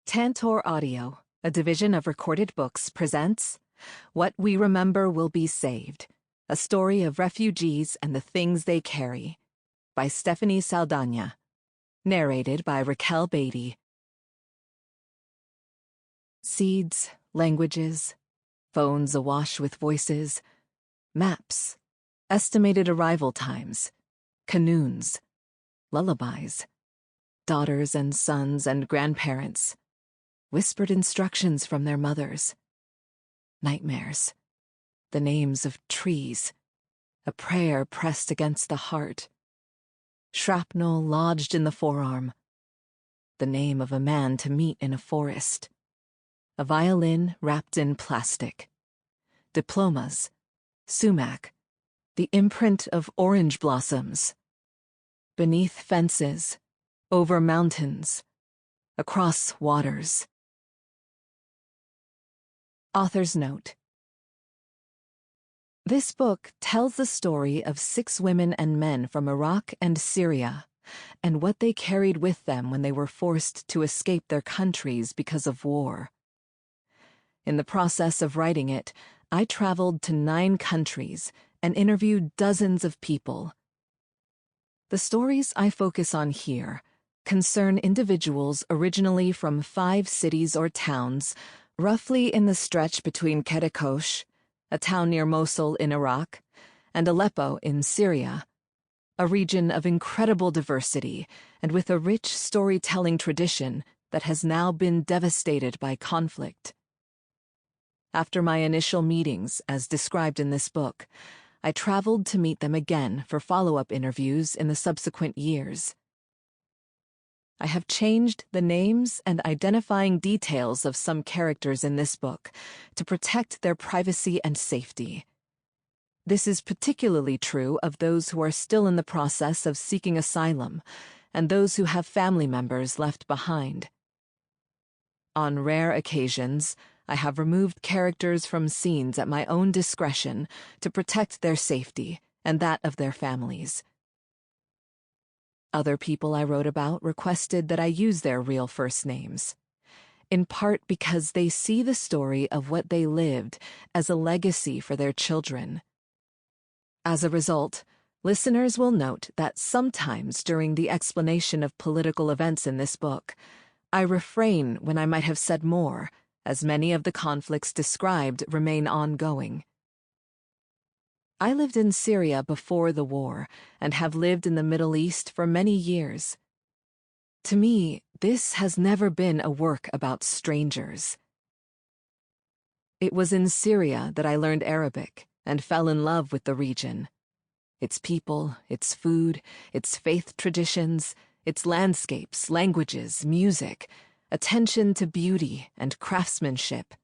Tantor Audio, a division of Recorded Books, presents What We Remember Will Be Saved, a story of refugees and the things they carry, by Stephanie Saldaña, narrated by Raquel Beattie. Seeds, languages, phones awash with voices, maps, estimated arrival times, canoons, lullabies, daughters and sons and grandparents, whispered instructions from their mothers, nightmares, the names of trees, a prayer pressed against the heart, shrapnel lodged in the forearm, the name of a man to meet in a forest, a violin wrapped in plastic, diplomas, sumac, the imprint of orange blossoms, beneath fences, over mountains, across waters. Author's note. This book tells the story of 6 women and men from Iraq and Syria, and what they carried with them when they were forced to escape their countries because of war. In the process of writing it, I traveled to 9 countries and interviewed dozens of people. The stories I focus on here concern individuals originally from 5 cities or towns, roughly in the stretch between Kerekosh, a town near Mosul in Iraq, and Aleppo in Syria, a region of incredible diversity and with a rich storytelling tradition that has now been devastated by conflict. After my initial meetings, as described in this book, I traveled to meet them again for follow-up interviews in the subsequent years. I have changed the names and identifying details of some characters in this book to protect their privacy and safety. This is particularly true of those who are still in the process of seeking asylum and those who have family members left behind. On rare occasions, I have removed characters from scenes at my own discretion to protect their safety and that of their families. Other people I wrote about requested that I use their real first names, in part because they see the story of what they lived as a legacy for their children. As a result, listeners will note that sometimes during the explanation of political events in this book, I refrain when I might have said more, as many of the conflicts described remain ongoing. I lived in Syria before the war and have lived in the Middle East for many years. To me, this has never been a work about strangers. It was in Syria that I learned Arabic and fell in love with the region. Its people, its food, its faith traditions, its landscapes, languages, music, attention to beauty and craftsmanship.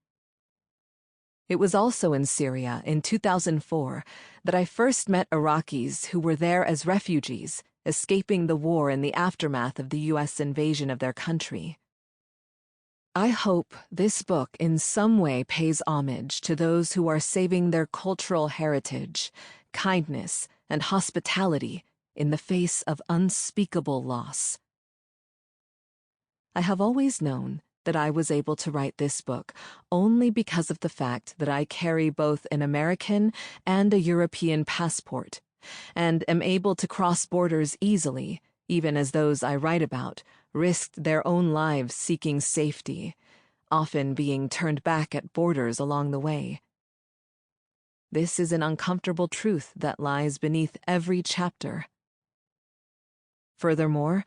It was also in Syria in 2004 that I first met Iraqis who were there as refugees, escaping the war in the aftermath of the U.S. invasion of their country. I hope this book in some way pays homage to those who are saving their cultural heritage, kindness, and hospitality in the face of unspeakable loss. I have always known that I was able to write this book only because of the fact that I carry both an American and a European passport, and am able to cross borders easily, even as those I write about risked their own lives seeking safety, often being turned back at borders along the way. This is an uncomfortable truth that lies beneath every chapter. Furthermore,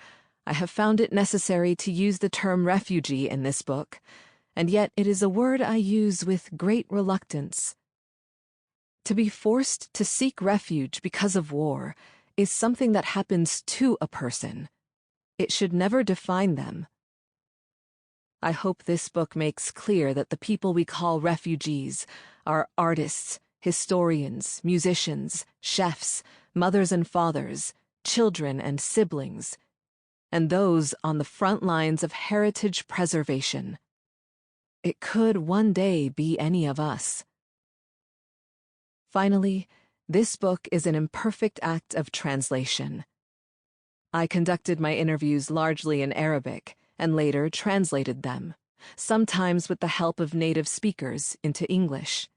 I have found it necessary to use the term refugee in this book, and yet it is a word I use with great reluctance. To be forced to seek refuge because of war is something that happens to a person. It should never define them. I hope this book makes clear that the people we call refugees are artists, historians, musicians, chefs, mothers and fathers, children and siblings, and those on the front lines of heritage preservation. It could one day be any of us. Finally, this book is an imperfect act of translation. I conducted my interviews largely in Arabic and later translated them, sometimes with the help of native speakers, into English.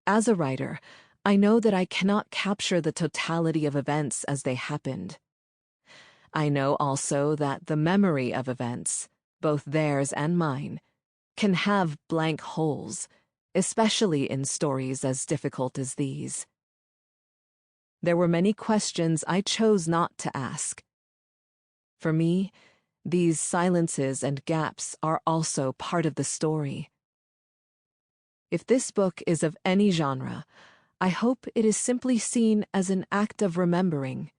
As a writer, I know that I cannot capture the totality of events as they happened. I know also that the memory of events, both theirs and mine, can have blank holes, especially in stories as difficult as these. There were many questions I chose not to ask. For me, these silences and gaps are also part of the story. If this book is of any genre, I hope it is simply seen as an act of remembering.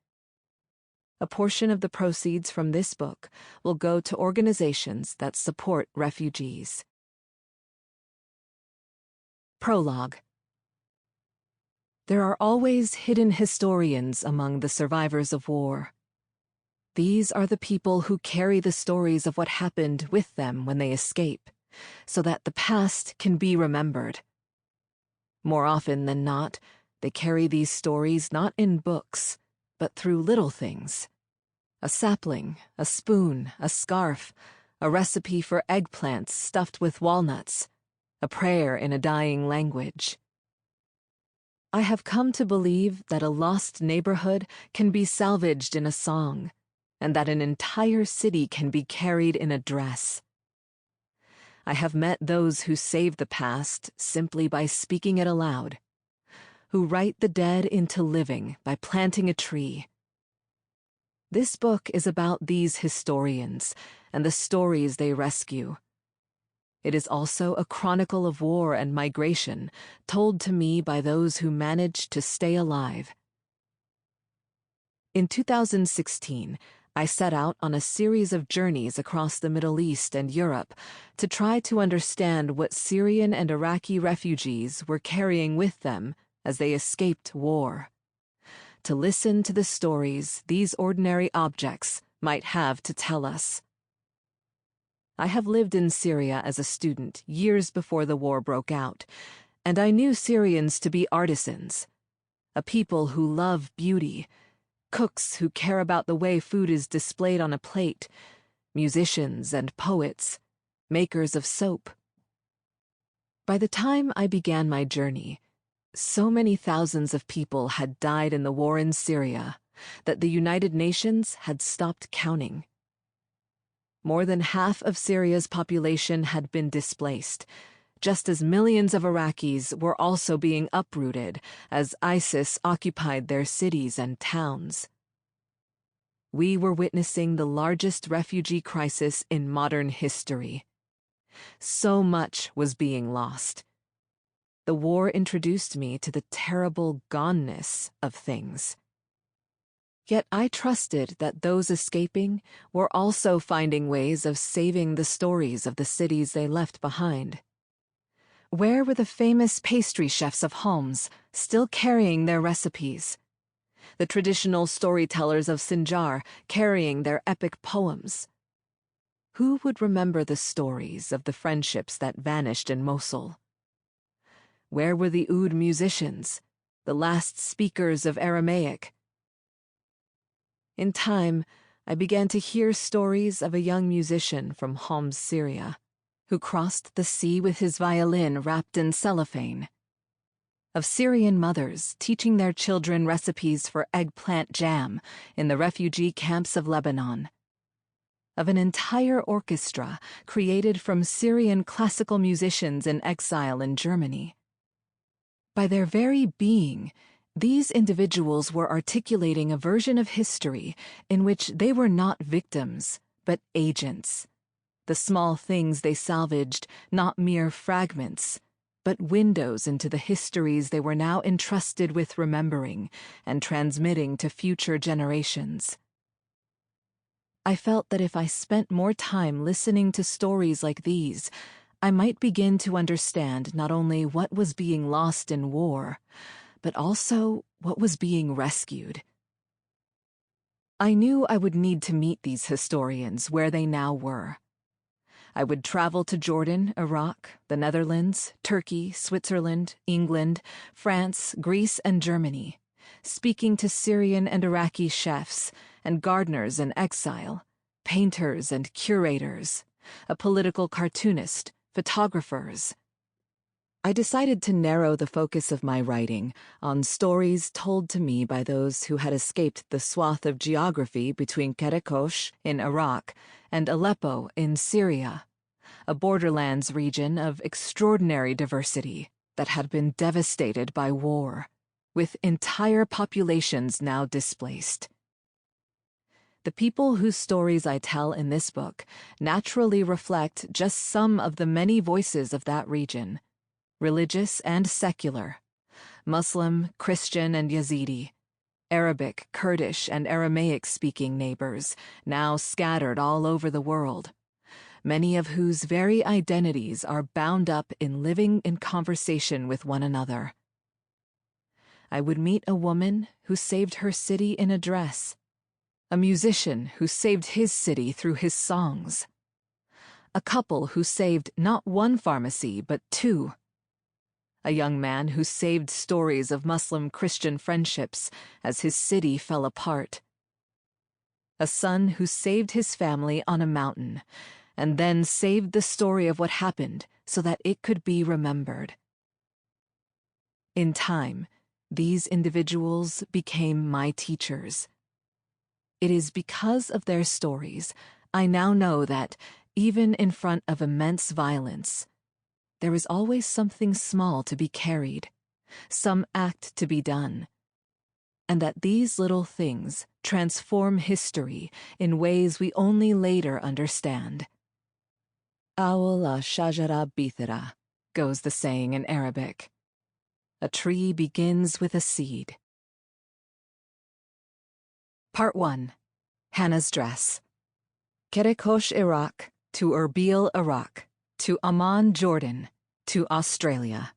A portion of the proceeds from this book will go to organizations that support refugees. Prologue. There are always hidden historians among the survivors of war. These are the people who carry the stories of what happened with them when they escape, so that the past can be remembered. More often than not, they carry these stories not in books, but through little things. A sapling, a spoon, a scarf, a recipe for eggplants stuffed with walnuts, a prayer in a dying language. I have come to believe that a lost neighborhood can be salvaged in a song, and that an entire city can be carried in a dress. I have met those who save the past simply by speaking it aloud, who write the dead into living by planting a tree. This book is about these historians and the stories they rescue. It is also a chronicle of war and migration, told to me by those who managed to stay alive. In 2016, I set out on a series of journeys across the Middle East and Europe to try to understand what Syrian and Iraqi refugees were carrying with them as they escaped war. To listen to the stories these ordinary objects might have to tell us. I have lived in Syria as a student years before the war broke out, and I knew Syrians to be artisans, a people who love beauty, cooks who care about the way food is displayed on a plate, musicians and poets, makers of soap. By the time I began my journey, so many thousands of people had died in the war in Syria that the United Nations had stopped counting. More than half of Syria's population had been displaced, just as millions of Iraqis were also being uprooted as ISIS occupied their cities and towns. We were witnessing the largest refugee crisis in modern history. So much was being lost. The war introduced me to the terrible goneness of things. Yet I trusted that those escaping were also finding ways of saving the stories of the cities they left behind. Where were the famous pastry chefs of Homs still carrying their recipes? The traditional storytellers of Sinjar carrying their epic poems? Who would remember the stories of the friendships that vanished in Mosul? Where were the oud musicians, the last speakers of Aramaic? In time, I began to hear stories of a young musician from Homs, Syria, who crossed the sea with his violin wrapped in cellophane. Of Syrian mothers teaching their children recipes for eggplant jam in the refugee camps of Lebanon. Of an entire orchestra created from Syrian classical musicians in exile in Germany. By their very being, these individuals were articulating a version of history in which they were not victims, but agents. The small things they salvaged, not mere fragments, but windows into the histories they were now entrusted with remembering and transmitting to future generations. I felt that if I spent more time listening to stories like these, I might begin to understand not only what was being lost in war, but also what was being rescued. I knew I would need to meet these historians where they now were. I would travel to Jordan, Iraq, the Netherlands, Turkey, Switzerland, England, France, Greece, and Germany, speaking to Syrian and Iraqi chefs and gardeners in exile, painters and curators, a political cartoonist, photographers. I decided to narrow the focus of my writing on stories told to me by those who had escaped the swath of geography between Kerekosh in Iraq and Aleppo in Syria, a borderlands region of extraordinary diversity that had been devastated by war, with entire populations now displaced. The people whose stories I tell in this book naturally reflect just some of the many voices of that region, religious and secular, Muslim, Christian, and Yazidi, Arabic, Kurdish, and Aramaic-speaking neighbors, now scattered all over the world, many of whose very identities are bound up in living in conversation with one another. I would meet a woman who saved her city in a dress, a musician who saved his city through his songs, a couple who saved not one pharmacy but two, a young man who saved stories of Muslim-Christian friendships as his city fell apart, a son who saved his family on a mountain and then saved the story of what happened so that it could be remembered. In time, these individuals became my teachers. It is because of their stories I now know that, even in front of immense violence, there is always something small to be carried, some act to be done, and that these little things transform history in ways we only later understand. Awal shajara bithara, goes the saying in Arabic. A tree begins with a seed. Part 1. Hannah's Dress. Kerekosh, Iraq, to Erbil, Iraq, to Amman, Jordan, to Australia.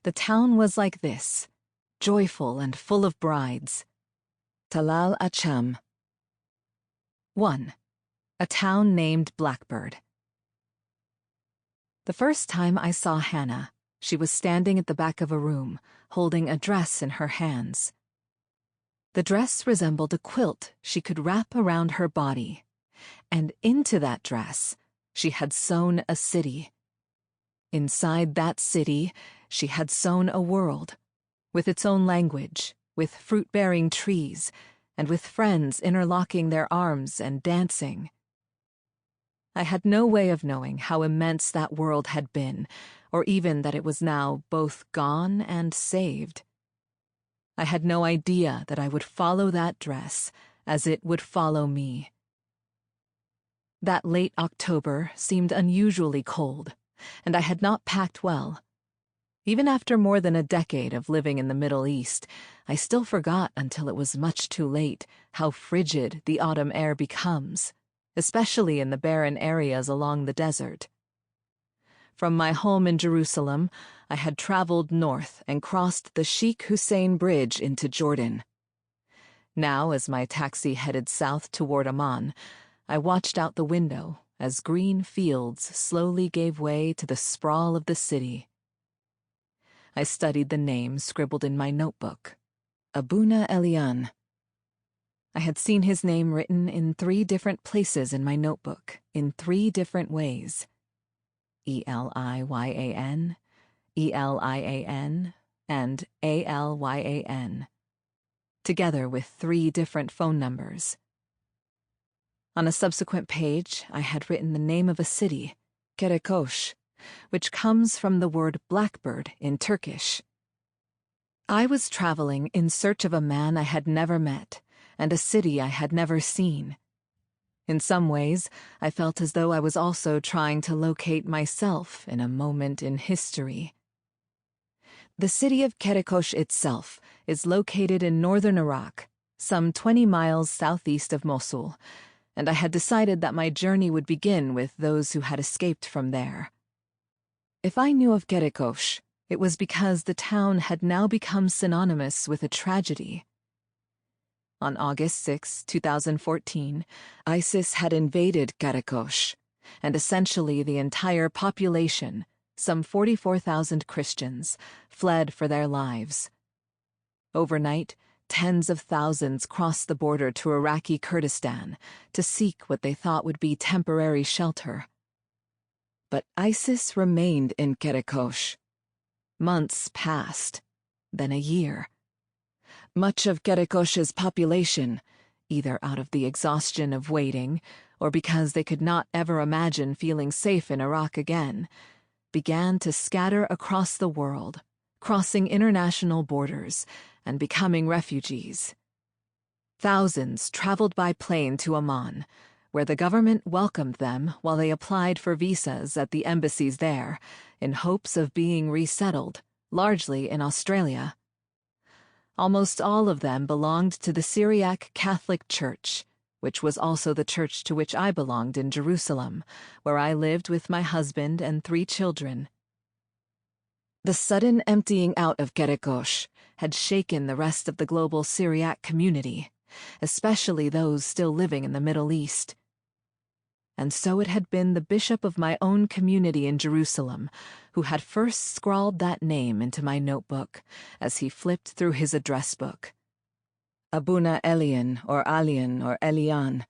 The town was like this, joyful and full of brides. Talal Acham. 1. A town named Blackbird. The first time I saw Hannah, she was standing at the back of a room, holding a dress in her hands. The dress resembled a quilt she could wrap around her body, and into that dress she had sewn a city. Inside that city she had sewn a world, with its own language, with fruit-bearing trees, and with friends interlocking their arms and dancing. I had no way of knowing how immense that world had been, or even that it was now both gone and saved. I had no idea that I would follow that dress as it would follow me. That late October seemed unusually cold, and I had not packed well. Even after more than a decade of living in the Middle East, I still forgot until it was much too late how frigid the autumn air becomes, especially in the barren areas along the desert. From my home in Jerusalem, I had traveled north and crossed the Sheikh Hussein Bridge into Jordan. Now, as my taxi headed south toward Amman, I watched out the window as green fields slowly gave way to the sprawl of the city. I studied the name scribbled in my notebook, Abuna Elian. I had seen his name written in 3 different places in my notebook, in 3 different ways. Eliyan, Elian, and Alyan, together with 3 different phone numbers. On a subsequent page, I had written the name of a city, Kerekosh, which comes from the word blackbird in Turkish. I was traveling in search of a man I had never met, and a city I had never seen. In some ways, I felt as though I was also trying to locate myself in a moment in history. The city of Kerekosh itself is located in northern Iraq, some 20 miles southeast of Mosul, and I had decided that my journey would begin with those who had escaped from there. If I knew of Kerekosh, it was because the town had now become synonymous with a tragedy. On August 6, 2014, ISIS had invaded Kerekosh, and essentially the entire population, some 44,000 Christians, fled for their lives. Overnight, tens of thousands crossed the border to Iraqi Kurdistan to seek what they thought would be temporary shelter. But ISIS remained in Kerekosh. Months passed, then a year. Much of Kerekosh's population, either out of the exhaustion of waiting or because they could not ever imagine feeling safe in Iraq again, began to scatter across the world, crossing international borders and becoming refugees. Thousands traveled by plane to Amman, where the government welcomed them while they applied for visas at the embassies there, in hopes of being resettled, largely in Australia. Almost all of them belonged to the Syriac Catholic Church, which was also the church to which I belonged in Jerusalem, where I lived with my husband and 3 children. The sudden emptying out of Kerekosh had shaken the rest of the global Syriac community, especially those still living in the Middle East. And so it had been the bishop of my own community in Jerusalem who had first scrawled that name into my notebook as he flipped through his address book. Abuna Elian or Alian or Elian,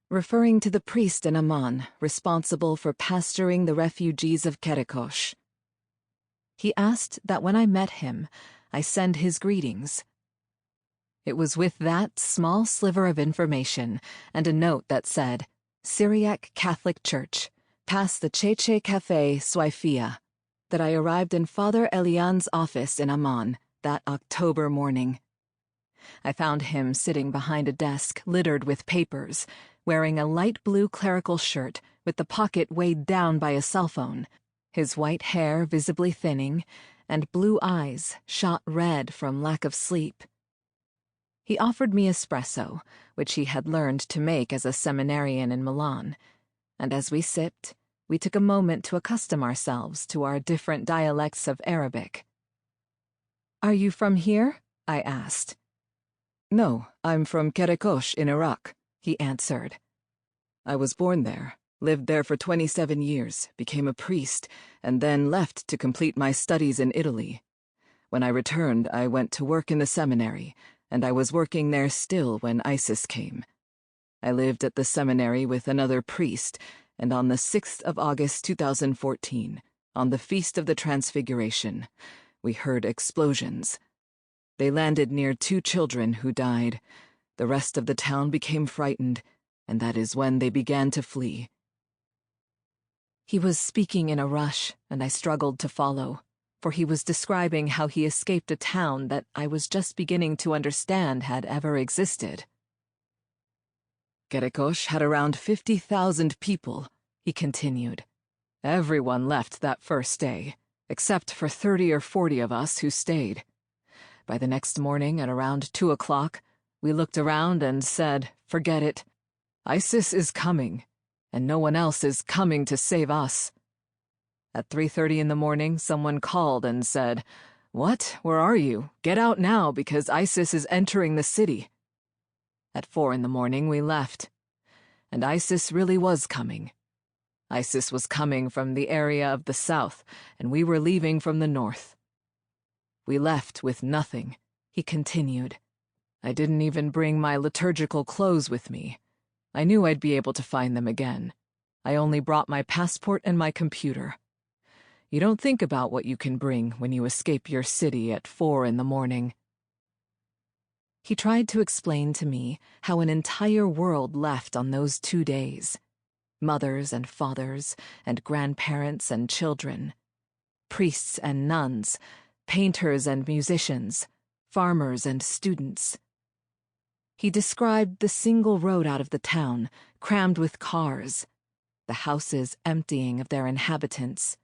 referring to the priest in Amman responsible for pastoring the refugees of Kerekosh. He asked that when I met him, I send his greetings. It was with that small sliver of information and a note that said, Syriac Catholic Church, past the Cheche Cafe Swaifia, that I arrived in Father Elian's office in Amman that October morning. I found him sitting behind a desk littered with papers, wearing a light blue clerical shirt with the pocket weighed down by a cell phone, his white hair visibly thinning, and blue eyes shot red from lack of sleep. He offered me espresso, which he had learned to make as a seminarian in Milan, and as we sipped, we took a moment to accustom ourselves to our different dialects of Arabic. "Are you from here?" I asked. "No, I'm from Kerekosh in Iraq," he answered. "I was born there, lived there for 27 years, became a priest, and then left to complete my studies in Italy. When I returned, I went to work in the seminary, and I was working there still when ISIS came. I lived at the seminary with another priest, and on the 6th of August 2014, on the Feast of the Transfiguration, we heard explosions. They landed near 2 children who died. The rest of the town became frightened, and that is when they began to flee." He was speaking in a rush, and I struggled to follow, for he was describing how he escaped a town that I was just beginning to understand had ever existed. "Kerekosh had around 50,000 people," he continued. "Everyone left that first day, except for 30 or 40 of us who stayed. By the next morning at around 2 o'clock, we looked around and said, forget it. ISIS is coming, and no one else is coming to save us. At 3:30 in the morning, someone called and said, 'What? Where are you? Get out now because ISIS is entering the city.' At 4 in the morning, we left. And ISIS really was coming. ISIS was coming from the area of the south, and we were leaving from the north. We left with nothing," he continued. "I didn't even bring my liturgical clothes with me. I knew I'd be able to find them again. I only brought my passport and my computer. You don't think about what you can bring when you escape your city at 4 in the morning." He tried to explain to me how an entire world left on those 2 days. Mothers and fathers and grandparents and children. Priests and nuns, painters and musicians, farmers and students. He described the single road out of the town, crammed with cars, the houses emptying of their inhabitants,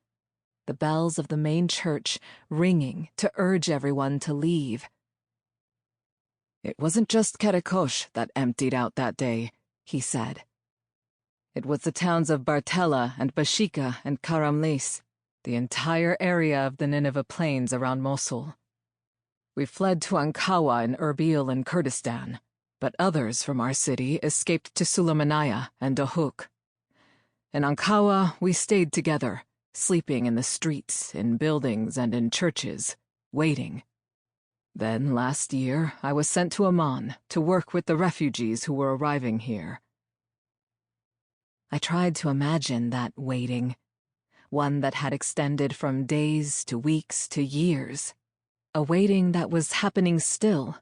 the bells of the main church ringing to urge everyone to leave. "It wasn't just Kerekosh that emptied out that day," he said. "It was the towns of Bartella and Bashika and Karamlis, the entire area of the Nineveh Plains around Mosul. We fled to Ankawa in Erbil and Kurdistan, but others from our city escaped to Sulaymaniyah and Dahuk. In Ankawa, we stayed together, sleeping in the streets, in buildings, and in churches, waiting. Then, last year, I was sent to Amman to work with the refugees who were arriving here. I tried to imagine that waiting, one that had extended from days to weeks to years, a waiting that was happening still.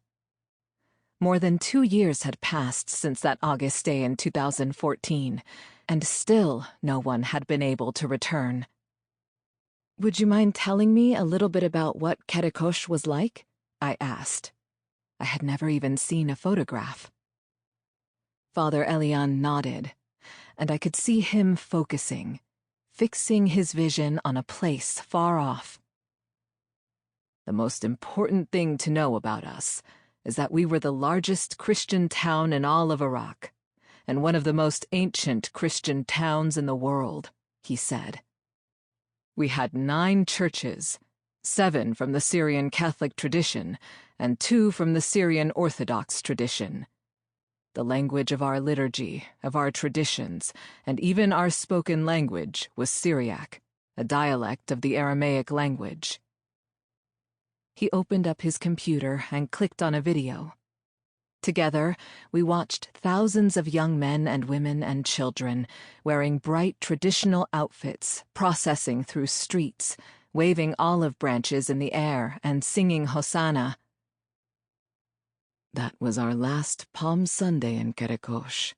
More than 2 years had passed since that August day in 2014, and still no one had been able to return. "Would you mind telling me a little bit about what Kerekosh was like?" I asked. I had never even seen a photograph. Father Elian nodded, and I could see him fixing his vision on a place far off. "The most important thing to know about us is that we were the largest Christian town in all of Iraq, and one of the most ancient Christian towns in the world," he said. "We had 9 churches, 7 from the Syrian Catholic tradition, and 2 from the Syrian Orthodox tradition. The language of our liturgy, of our traditions, and even our spoken language was Syriac, a dialect of the Aramaic language." He opened up his computer and clicked on a video. Together, we watched thousands of young men and women and children wearing bright traditional outfits, processing through streets, waving olive branches in the air and singing Hosanna. "That was our last Palm Sunday in Kerekosh,"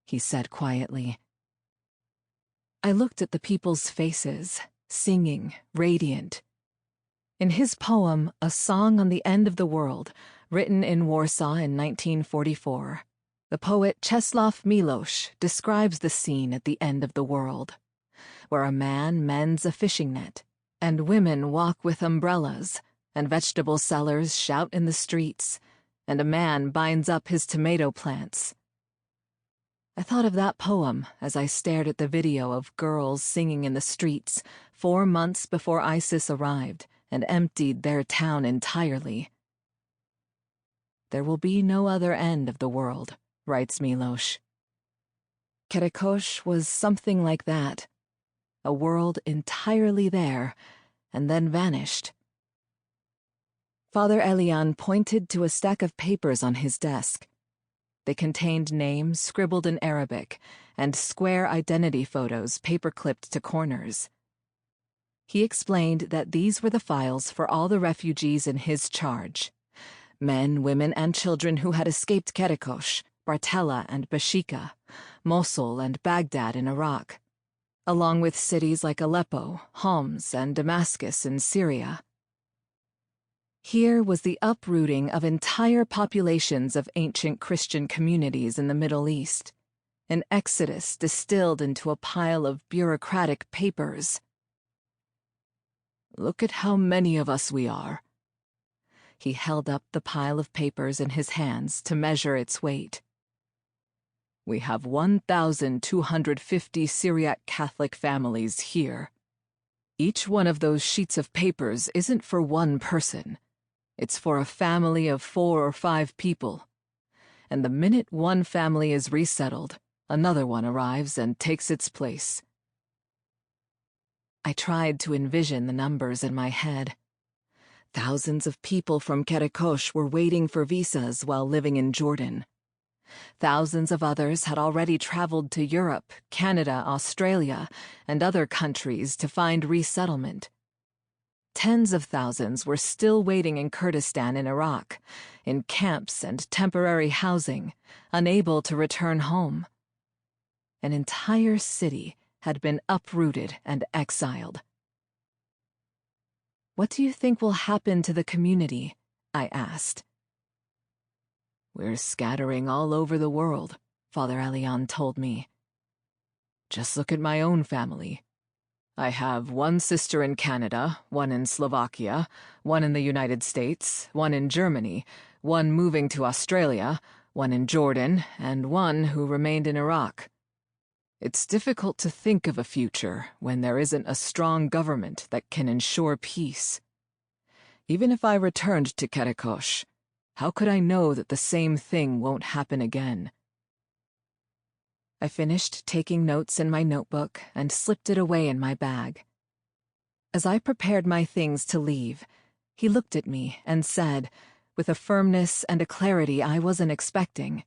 he said quietly. I looked at the people's faces, singing, radiant. In his poem, A Song on the End of the World, written in Warsaw in 1944, the poet Czesław Miłosz describes the scene at the end of the world, where a man mends a fishing net, and women walk with umbrellas, and vegetable sellers shout in the streets, and a man binds up his tomato plants. I thought of that poem as I stared at the video of girls singing in the streets 4 months before ISIS arrived and emptied their town entirely. "There will be no other end of the world," writes Miłosz. Kerekosh was something like that, a world entirely there, and then vanished. Father Elian pointed to a stack of papers on his desk. They contained names scribbled in Arabic and square identity photos paper-clipped to corners. He explained that these were the files for all the refugees in his charge, men, women, and children who had escaped Kerekosh, Bartella and Bashika, Mosul and Baghdad in Iraq, along with cities like Aleppo, Homs, and Damascus in Syria. Here was the uprooting of entire populations of ancient Christian communities in the Middle East, an exodus distilled into a pile of bureaucratic papers. "Look at how many of us we are." He held up the pile of papers in his hands to measure its weight. "We have 1,250 Syriac Catholic families here. Each one of those sheets of papers isn't for one person. It's for a family of 4 or 5 people. And the minute one family is resettled, another one arrives and takes its place." I tried to envision the numbers in my head. Thousands of people from Kerekosh were waiting for visas while living in Jordan. Thousands of others had already traveled to Europe, Canada, Australia, and other countries to find resettlement. Tens of thousands were still waiting in Kurdistan in Iraq, in camps and temporary housing, unable to return home. An entire city had been uprooted and exiled. "What do you think will happen to the community?" I asked. "We're scattering all over the world," Father Elian told me. "Just look at my own family. I have 1 sister in Canada, 1 in Slovakia, 1 in the United States, 1 in Germany, 1 moving to Australia, 1 in Jordan, and 1 who remained in Iraq. It's difficult to think of a future when there isn't a strong government that can ensure peace. Even if I returned to Kerekosh, how could I know that the same thing won't happen again?" I finished taking notes in my notebook and slipped it away in my bag. As I prepared my things to leave, he looked at me and said, with a firmness and a clarity I wasn't expecting.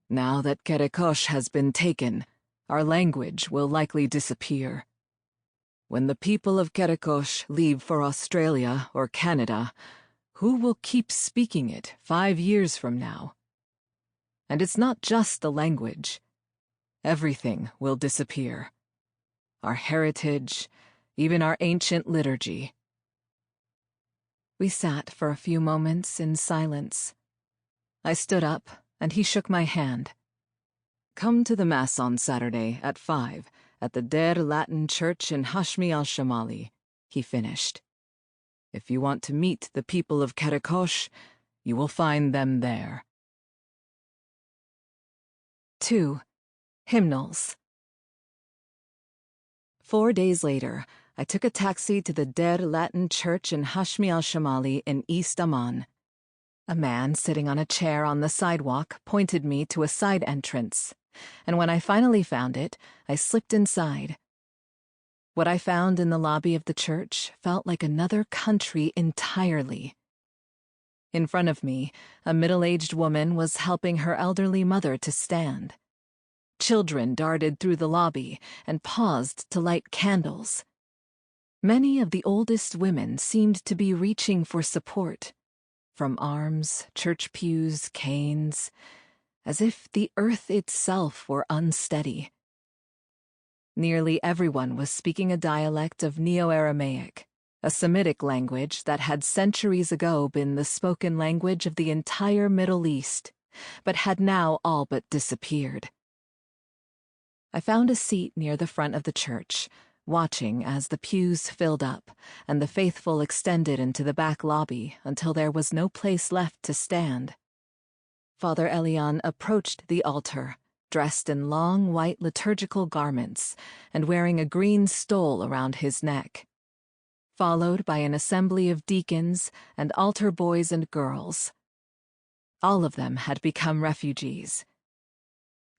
"Now that Kerekosh has been taken, our language will likely disappear. When the people of Kerekosh leave for Australia or Canada, who will keep speaking it 5 years from now? And it's not just the language. Everything will disappear. Our heritage, even our ancient liturgy." We sat for a few moments in silence. I stood up, and he shook my hand. "Come to the Mass on Saturday at 5 at the Der Latin Church in Hashmi al-Shamali," he finished. "If you want to meet the people of Kerekosh, you will find them there." 2. Hymnals. 4 days later, I took a taxi to the Der Latin Church in Hashmi al-Shamali in East Amman. A man sitting on a chair on the sidewalk pointed me to a side entrance, and when I finally found it, I slipped inside. What I found in the lobby of the church felt like another country entirely. In front of me, a middle-aged woman was helping her elderly mother to stand. Children darted through the lobby and paused to light candles. Many of the oldest women seemed to be reaching for support, from arms, church pews, canes, as if the earth itself were unsteady. Nearly everyone was speaking a dialect of Neo-Aramaic, a Semitic language that had centuries ago been the spoken language of the entire Middle East, but had now all but disappeared. I found a seat near the front of the church, watching as the pews filled up and the faithful extended into the back lobby until there was no place left to stand. Father Elian approached the altar, dressed in long white liturgical garments and wearing a green stole around his neck, followed by an assembly of deacons and altar boys and girls. All of them had become refugees.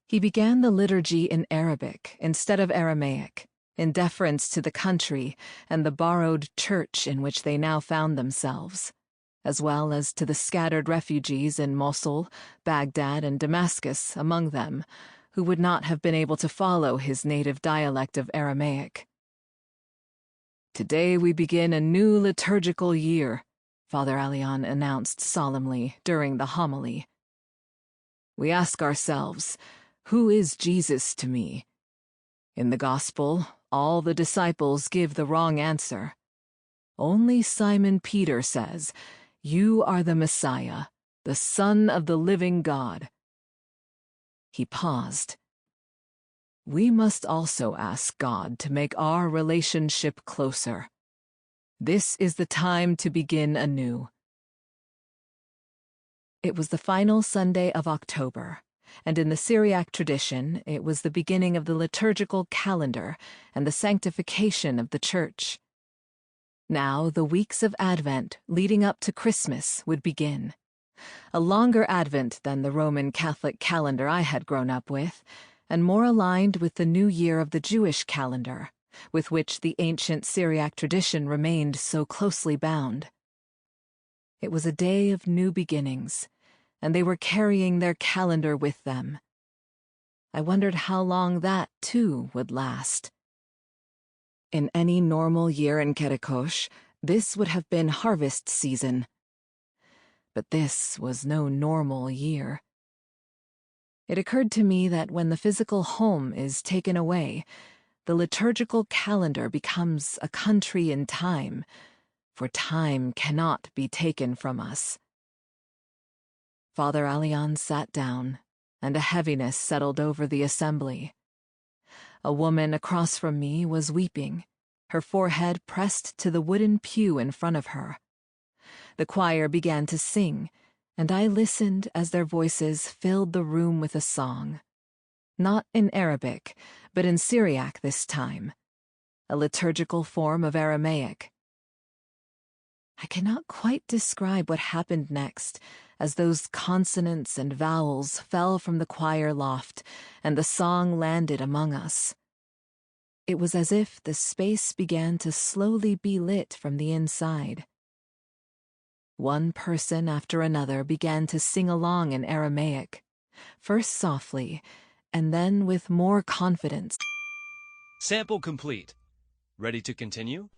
He began the liturgy in Arabic instead of Aramaic, in deference to the country and the borrowed church in which they now found themselves, as well as to the scattered refugees in Mosul, Baghdad, and Damascus among them, who would not have been able to follow his native dialect of Aramaic. "Today we begin a new liturgical year," Father Elian announced solemnly during the homily. "We ask ourselves, who is Jesus to me? In the Gospel, all the disciples give the wrong answer. Only Simon Peter says, 'You are the Messiah, the Son of the living God.'" He paused. "We must also ask God to make our relationship closer. This is the time to begin anew." It was the final Sunday of October, and in the Syriac tradition, it was the beginning of the liturgical calendar and the sanctification of the Church. Now the weeks of Advent leading up to Christmas would begin. A longer Advent than the Roman Catholic calendar I had grown up with, and more aligned with the new year of the Jewish calendar, with which the ancient Syriac tradition remained so closely bound. It was a day of new beginnings, and they were carrying their calendar with them. I wondered how long that, too, would last. In any normal year in Kerekosh, this would have been harvest season. But this was no normal year. It occurred to me that when the physical home is taken away, the liturgical calendar becomes a country in time, for time cannot be taken from us. Father Elian sat down, and a heaviness settled over the assembly. A woman across from me was weeping, her forehead pressed to the wooden pew in front of her. The choir began to sing, and I listened as their voices filled the room with a song. Not in Arabic, but in Syriac this time, a liturgical form of Aramaic. I cannot quite describe what happened next, as those consonants and vowels fell from the choir loft and the song landed among us. It was as if the space began to slowly be lit from the inside. One person after another began to sing along in Aramaic, first softly, and then with more confidence. Sample complete. Ready to continue?